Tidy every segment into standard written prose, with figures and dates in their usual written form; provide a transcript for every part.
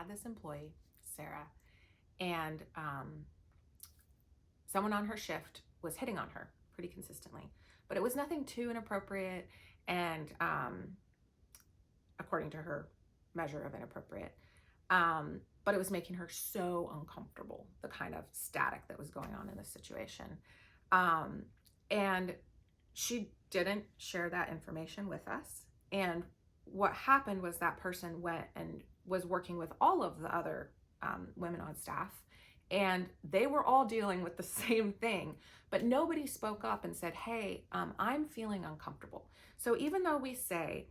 had this employee, Sarah, and someone on her shift was hitting on her pretty consistently, but it was nothing too inappropriate and according to her measure of inappropriate. But it was making her so uncomfortable, the kind of static that was going on in the situation. And she didn't share that information with us. And what happened was that person went and was working with all of the other women on staff, and they were all dealing with the same thing, but nobody spoke up and said, hey, I'm feeling uncomfortable. So even though we say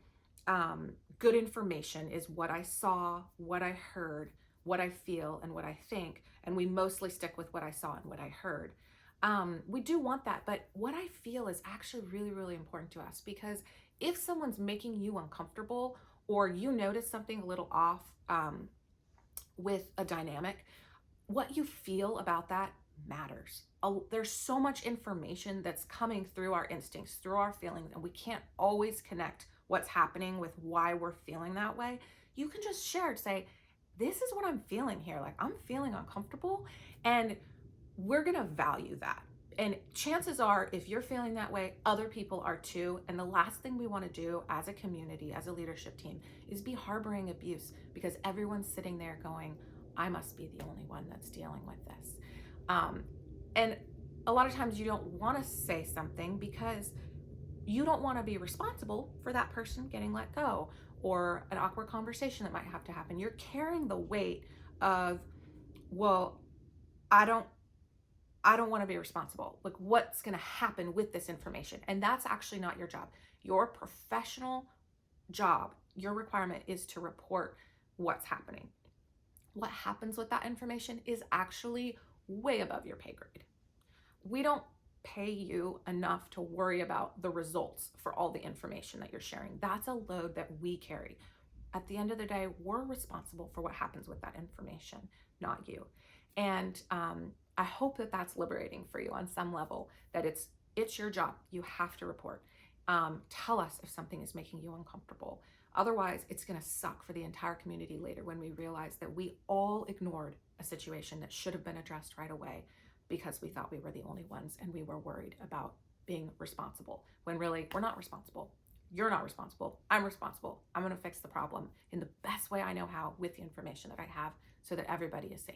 good information is what I saw, what I heard, what I feel, and what I think, and we mostly stick with what I saw and what I heard, we do want that, but what I feel is actually really, really important to us, because if someone's making you uncomfortable or you notice something a little off with a dynamic, what you feel about that matters. There's so much information that's coming through our instincts, through our feelings, and we can't always connect what's happening with why we're feeling that way. You can just share it, say, this is what I'm feeling here. Like, I'm feeling uncomfortable, and we're gonna value that. And chances are, if you're feeling that way, other people are too. And the last thing we wanna do as a community, as a leadership team, is be harboring abuse, because everyone's sitting there going, I must be the only one that's dealing with this. And a lot of times you don't wanna say something because you don't wanna be responsible for that person getting let go, or an awkward conversation that might have to happen. You're carrying the weight of, well, I don't want to be responsible. Like, what's going to happen with this information? And that's actually not your job. Your professional job, your requirement is to report what's happening. What happens with that information is actually way above your pay grade. We don't pay you enough to worry about the results for all the information that you're sharing. That's a load that we carry. At the end of the day, we're responsible for what happens with that information, not you. And I hope that that's liberating for you on some level, that it's your job. You have to report. Tell us if something is making you uncomfortable. Otherwise, it's going to suck for the entire community later when we realize that we all ignored a situation that should have been addressed right away because we thought we were the only ones and we were worried about being responsible, when really we're not responsible. You're not responsible. I'm responsible. I'm going to fix the problem in the best way I know how with the information that I have so that everybody is safe.